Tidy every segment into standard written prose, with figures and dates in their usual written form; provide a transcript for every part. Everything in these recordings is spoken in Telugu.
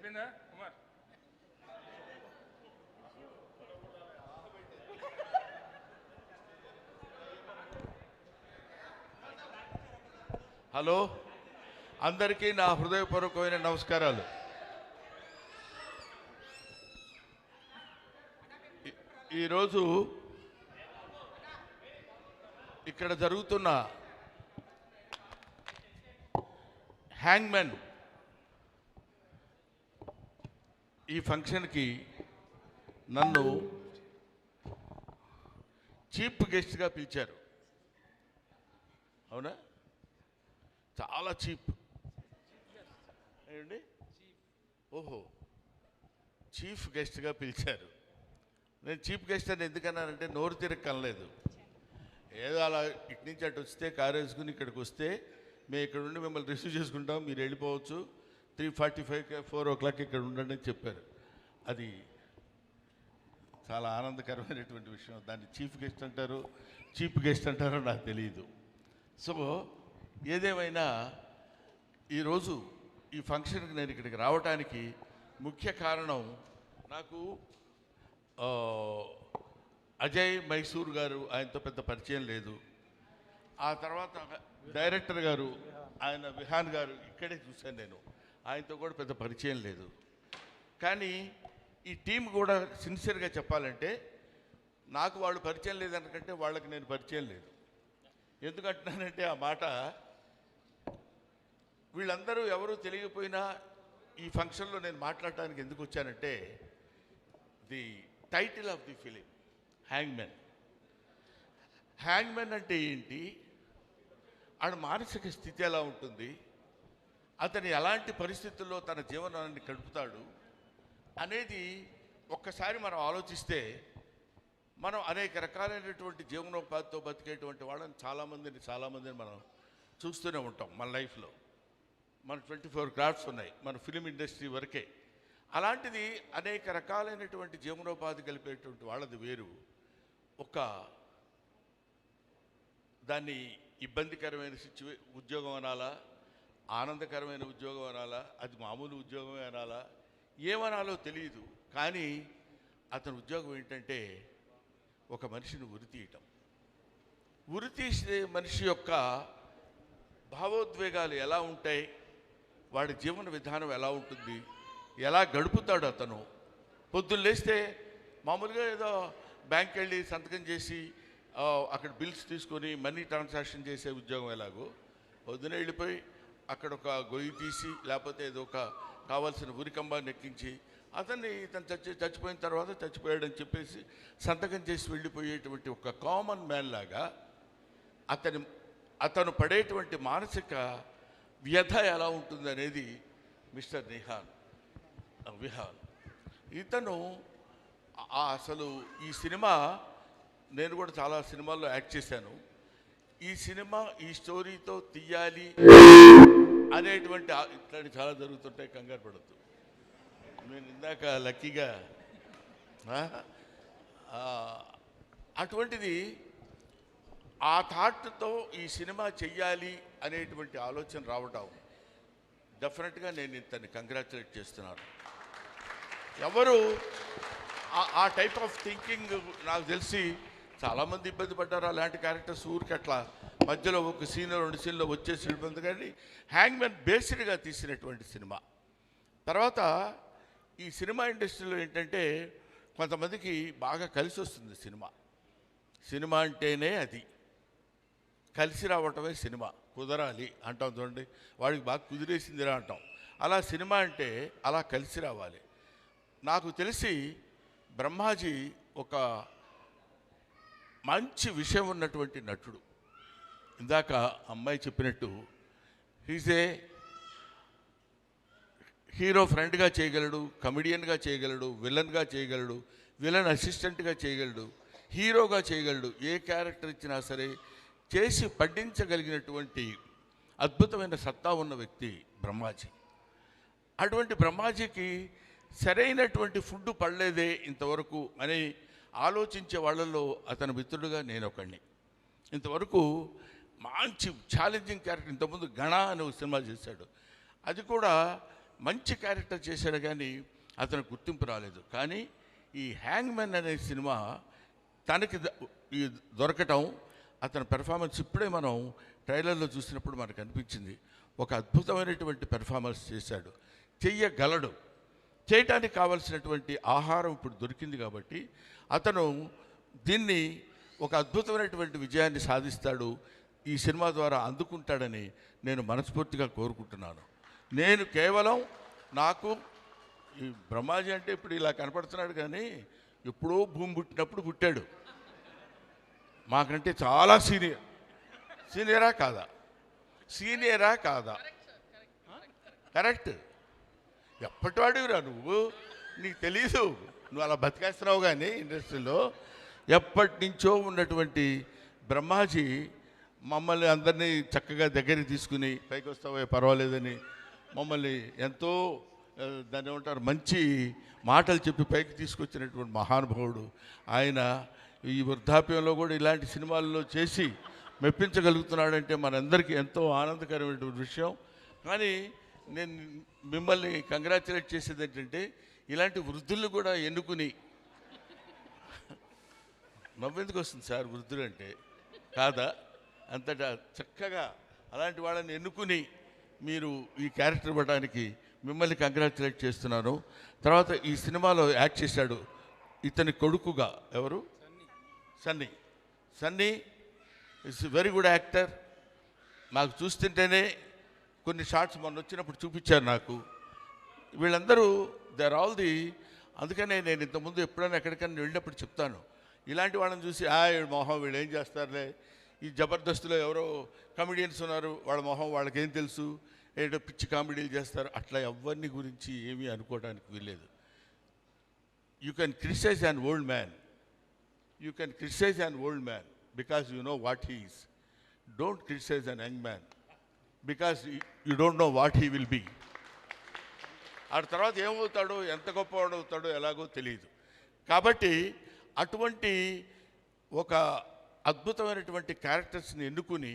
అయిపోయిందా కుమార్? హలో, అందరికీ నా హృదయపూర్వకమైన నమస్కారాలు. ఈరోజు ఇక్కడ జరుగుతున్న హ్యాంగ్మెన్ ఈ ఫంక్షన్కి నన్ను చీఫ్ గెస్ట్గా పిలిచారు. అవునా? చాలా చీప్ ఏంటి? ఓహో, చీఫ్ గెస్ట్గా పిలిచారు. నేను చీఫ్ గెస్ట్ అని ఎందుకన్నానంటే నోరు తిరగకనలేదు. ఏదో అలా ఇటు నుంచి అటు వస్తే కారు వేసుకుని ఇక్కడికి వస్తే మేము ఇక్కడ ఉండి మిమ్మల్ని రిసీవ్ చేసుకుంటాం, మీరు వెళ్ళిపోవచ్చు, 3:45 4 o'clock ఇక్కడ ఉండండి అని చెప్పారు. అది చాలా ఆనందకరమైనటువంటి విషయం. దాన్ని చీఫ్ గెస్ట్ అంటారో నాకు తెలియదు. సో ఏదేమైనా ఈరోజు ఈ ఫంక్షన్కి నేను ఇక్కడికి రావడానికి ముఖ్య కారణం, నాకు అజయ్ మైసూర్ గారు, ఆయనతో పెద్ద పరిచయం లేదు. ఆ తర్వాత డైరెక్టర్ గారు ఆయన విహాన్ గారు ఇక్కడే చూశాను నేను, ఆయనతో కూడా పెద్ద పరిచయం లేదు. కానీ ఈ టీం కూడా సిన్సియర్గా చెప్పాలంటే నాకు వాళ్ళు పరిచయం లేదనుకంటే వాళ్ళకి నేను పరిచయం లేదు. ఎందుకంటున్నానంటే ఆ మాట, వీళ్ళందరూ ఎవరూ తెలియకపోయినా ఈ ఫంక్షన్లో నేను మాట్లాడటానికి ఎందుకు వచ్చానంటే, the title of the film hangmen. Hangmen అంటే ఏంటి, ఆడ మానసిక స్థితి ఎలా ఉంటుంది, అతను ఎలాంటి పరిస్థితుల్లో తన జీవనాన్ని గడుపుతాడు అనేది ఒక్కసారి మనం ఆలోచిస్తే, మనం అనేక రకాలైనటువంటి జీవనోపాధితో బతికేటువంటి వాళ్ళని చాలామందిని మనం చూస్తూనే ఉంటాం మన లైఫ్లో. మన 24 క్రాఫ్ట్స్ ఉన్నాయి మన ఫిలిం ఇండస్ట్రీ వరకే. అలాంటిది అనేక రకాలైనటువంటి జీవనోపాధి కలిపేటువంటి వాళ్ళది వేరు. ఒక దాన్ని ఇబ్బందికరమైన ఉద్యోగం అనాలా, ఆనందకరమైన ఉద్యోగం అనాలా, అది మామూలు ఉద్యోగమే అనాలా, ఏమనాలో తెలియదు. కానీ అతని ఉద్యోగం ఏంటంటే ఒక మనిషిని ఉరి తీసే మనిషి యొక్క భావోద్వేగాలు ఎలా ఉంటాయి, వాడి జీవన విధానం ఎలా ఉంటుంది, ఎలా గడుపుతాడు అతను. పొద్దున్న లేస్తే మామూలుగా ఏదో బ్యాంక్కి వెళ్ళి సంతకం చేసి అక్కడ బిల్స్ తీసుకొని మనీ ట్రాన్సాక్షన్ చేసే ఉద్యోగం ఎలాగో, పొద్దున వెళ్ళిపోయి అక్కడ ఒక గొయ్యి తీసి లేకపోతే ఏదో ఒక కావాల్సిన ఉరికంబాన్ని ఎక్కించి ఇతను చచ్చిపోయిన తర్వాత చచ్చిపోయాడని చెప్పేసి సంతకం చేసి వెళ్ళిపోయేటువంటి ఒక కామన్ మ్యాన్ లాగా అతను పడేటువంటి మానసిక వ్యధ ఎలా ఉంటుంది అనేది మిస్టర్ విహాన్. ఇతను అసలు ఈ సినిమా, నేను కూడా చాలా సినిమాల్లో యాక్ట్ చేశాను. ఈ సినిమా ఈ స్టోరీతో తీయాలి అనేటువంటి ఇట్లాంటి చాలా జరుగుతుంటాయి, కంగారు పడద్దు. నేను ఇందాక లక్కీగా అటువంటిది ఆ థాట్తో ఈ సినిమా చెయ్యాలి అనేటువంటి ఆలోచన రావడం, డెఫినెట్గా నేను ఇతన్ని కంగ్రాచులేట్ చేస్తున్నాను. ఎవరు ఆ టైప్ ఆఫ్ థింకింగ్ నాకు తెలిసి చాలామంది ఇబ్బంది పడ్డారు. అలాంటి క్యారెక్టర్స్ ఊరికి అట్లా మధ్యలో ఒక సీన్ 2 సీన్లో వచ్చేసి వెళ్ళిపోయింది. కానీ హ్యాంగ్మెన్ బేస్డ్గా తీసినటువంటి సినిమా. తర్వాత ఈ సినిమా ఇండస్ట్రీలో ఏంటంటే కొంతమందికి బాగా కలిసి వస్తుంది సినిమా అంటేనే అది కలిసి రావటమే సినిమా. కుదరాలి అంటాం చూడండి, వాడికి బాగా కుదిరేసిందిరా అంటాం. అలా సినిమా అంటే అలా కలిసి రావాలి. నాకు తెలిసి బ్రహ్మాజీ ఒక మంచి విషయం ఉన్నటువంటి నటుడు. ఇందాక అమ్మాయి చెప్పినట్టు హీజ్ ఏ హీరో ఫ్రెండ్గా చేయగలడు, కమెడియన్గా చేయగలడు, విలన్గా చేయగలడు, విలన్ అసిస్టెంట్గా చేయగలడు, హీరోగా చేయగలడు. ఏ క్యారెక్టర్ ఇచ్చినా సరే చేసి పడ్డించగలిగినటువంటి అద్భుతమైన సత్తా ఉన్న వ్యక్తి బ్రహ్మాజీ. అటువంటి బ్రహ్మాజీకి సరైనటువంటి ఫుడ్ పడలేదే ఇంతవరకు అని ఆలోచించే వాళ్ళల్లో అతని మిత్రుడుగా నేను ఒకడిని. ఇంతవరకు మంచి ఛాలెంజింగ్ క్యారెక్టర్. ఇంతకుముందు గణ అనే ఒక సినిమా చేశాడు, అది కూడా మంచి క్యారెక్టర్ చేశాడు కానీ అతను గుర్తింపు రాలేదు. కానీ ఈ హ్యాంగ్మెన్ అనే సినిమా తనకి ఈ దొరకటం, అతని పెర్ఫార్మెన్స్ ఇప్పుడే మనం ట్రైలర్లో చూసినప్పుడు మనకు అనిపించింది. ఒక అద్భుతమైనటువంటి పెర్ఫార్మెన్స్ చేశాడు, చెయ్యగలడు. చేయటానికి కావలసినటువంటి ఆహారం ఇప్పుడు దొరికింది కాబట్టి అతను దీన్ని ఒక అద్భుతమైనటువంటి విజయాన్ని సాధిస్తాడు, ఈ సినిమా ద్వారా అందుకుంటాడని నేను మనస్ఫూర్తిగా కోరుకుంటున్నాను. నేను కేవలం నాకు ఈ బ్రహ్మాజీ అంటే ఇప్పుడు ఇలా కనపడుతున్నాడు కానీ ఎప్పుడో భూమి పుట్టినప్పుడు పుట్టాడు. మాకంటే చాలా సీనియరా కాదా? కరెక్ట్. ఎప్పటివాడివిరా నువ్వు, నీకు తెలీదు, నువ్వు అలా బతికేస్తున్నావు. కానీ ఇండస్ట్రీలో ఎప్పటి నుంచో ఉన్నటువంటి బ్రహ్మాజీ మమ్మల్ని అందరినీ చక్కగా దగ్గరికి తీసుకుని పైకి వస్తావే పర్వాలేదని మమ్మల్ని ఎంతో దాన్ని ఏమంటారు మంచి మాటలు చెప్పి పైకి తీసుకొచ్చినటువంటి మహానుభావుడు ఆయన. ఈ వృద్ధాప్యంలో కూడా ఇలాంటి సినిమాల్లో చేసి మెప్పించగలుగుతున్నాడంటే మనందరికీ ఎంతో ఆనందకరమైనటువంటి విషయం. కానీ నేను మిమ్మల్ని కంగ్రాచులేట్ చేసేది ఏంటంటే ఇలాంటి వృద్ధులు కూడా ఎన్నుకుని, నవ్వెందుకు వస్తుంది సార్ వృద్ధులు అంటే, కాదా, అంతటా చక్కగా అలాంటి వాళ్ళని ఎన్నుకుని మీరు ఈ క్యారెక్టర్ ఇవ్వడానికి మిమ్మల్ని కంగ్రాచులేట్ చేస్తున్నాను. తర్వాత ఈ సినిమాలో యాక్ట్ చేశాడు ఇతని కొడుకుగా ఎవరు, Sunny is very good actor. నాకు చూస్తుంటేనే కొన్ని షార్ట్స్ మొన్న వచ్చినప్పుడు చూపించారు నాకు. వీళ్ళందరూ దే ఆర్ ఆల్ ది, అందుకనే నేను ఇంతకుముందు ఎప్పుడైనా ఎక్కడికైనా వెళ్ళినప్పుడు చెప్తాను, ఇలాంటి వాళ్ళని చూసి మొహం వీళ్ళు ఏం చేస్తారులే, ఈ జబర్దస్త్లో ఎవరో కమెడియన్స్ ఉన్నారు, వాళ్ళ మొహం వాళ్ళకేం తెలుసు, ఏదో పిచ్చి కామెడీలు చేస్తారు, అట్లా ఎవరిని గురించి ఏమీ అనుకోవడానికి వీల్లేదు. You can criticise an old man because you know what he is. Don't criticize an young man because you don't know what he will be. ఆ తర్వాత ఏమవుతాడో, ఎంత గొప్పవాడు అవుతాడో ఎలాగో తెలియదు. కాబట్టి అటువంటి ఒక అద్భుతమైనటువంటి క్యారెక్టర్స్ని ఎన్నుకుని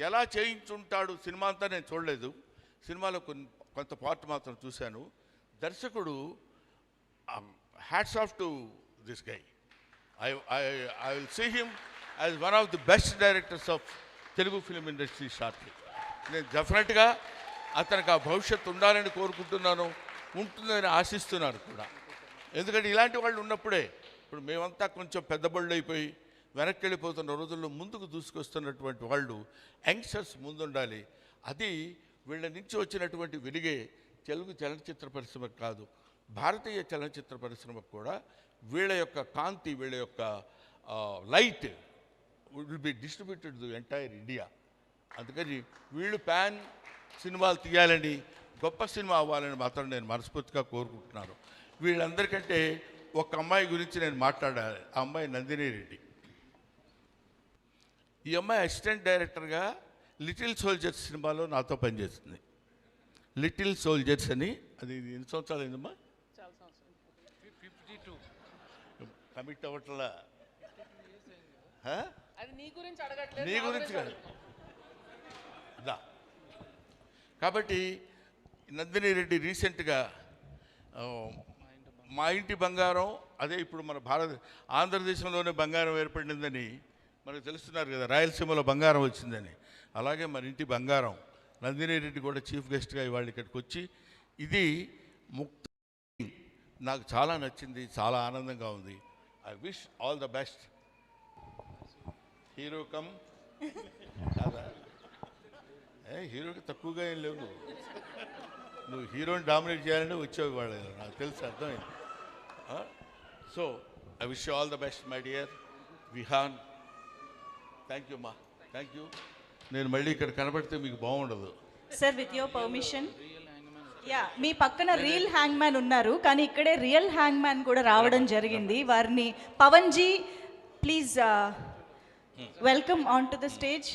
ఎలా చేయించుంటాడు. సినిమా అంతా నేను చూడలేదు, సినిమాలో కొంత పార్ట్ మాత్రం చూశాను. దర్శకుడు hats off to this guy. I will see him as one of the best directors of Telugu film industry shortly. నేను డెఫినెట్గా అతనికి ఆ భవిష్యత్తు ఉండాలని కోరుకుంటున్నాను, ఉంటుందని ఆశిస్తున్నాను కూడా. ఎందుకంటే ఇలాంటి వాళ్ళు ఉన్నప్పుడే, ఇప్పుడు మేమంతా కొంచెం పెద్ద బళ్ళు అయిపోయి వెనక్కి వెళ్ళిపోతున్న రోజుల్లో ముందుకు దూసుకొస్తున్నటువంటి వాళ్ళు యంగ్స్టర్స్ ముందుండాలి. అది వీళ్ళ నుంచి వచ్చినటువంటి వెలుగే తెలుగు చలనచిత్ర పరిశ్రమకు కాదు, భారతీయ చలనచిత్ర పరిశ్రమకు కూడా వీళ్ళ యొక్క కాంతి, వీళ్ళ యొక్క light will be distributed to entire India. అందుకని వీళ్ళు ప్యాన్ సినిమాలు తీయాలని, గొప్ప సినిమా అవ్వాలని మాత్రం నేను మనస్ఫూర్తిగా కోరుకుంటున్నాను. వీళ్ళందరికంటే ఒక అమ్మాయి గురించి నేను మాట్లాడాలి. ఆ అమ్మాయి నందిని రెడ్డి. ఈ అమ్మాయి అసిస్టెంట్ డైరెక్టర్గా లిటిల్ సోల్జర్స్ సినిమాలో నాతో పనిచేస్తుంది. లిటిల్ సోల్జర్స్ అని, అది ఎన్ని సంవత్సరాలు అయిందమ్మా? కమిట్ అవ్వట్లా. నీ గురించి కాదు. కాబట్టి నందిని రెడ్డి రీసెంట్గా మా ఇంటి బంగారం, అదే ఇప్పుడు మన ఆంధ్రదేశంలోనే బంగారం ఏర్పడిందని మనకు తెలుస్తున్నారు కదా, రాయలసీమలో బంగారం వచ్చిందని. అలాగే మన ఇంటి బంగారం నందిని రెడ్డి కూడా చీఫ్ గెస్ట్గా ఇవాళ ఇక్కడికి వచ్చి, ఇది ముక్త నాకు చాలా నచ్చింది, చాలా ఆనందంగా ఉంది. I wish all the best. Hero come కాదా, హీరోకి తక్కువగా ఏం లేవు, నువ్వు హీరోని డామినేట్ చేయాలని వచ్చావు వాళ్ళు, నాకు తెలుసు, అర్థమైంది. So I wish all the best my dear Vihaan. Thank you అమ్మా, థ్యాంక్ యూ. నేను మళ్ళీ ఇక్కడ కనబడితే మీకు బాగుండదు. సార్ విత్ యువర్ పర్మిషన్, మీ పక్కన రియల్ హ్యాంగ్ మ్యాన్ ఉన్నారు, కానీ ఇక్కడే రియల్ హ్యాంగ్ మ్యాన్ కూడా రావడం జరిగింది. వారిని Pawan ji please welcome on to the stage.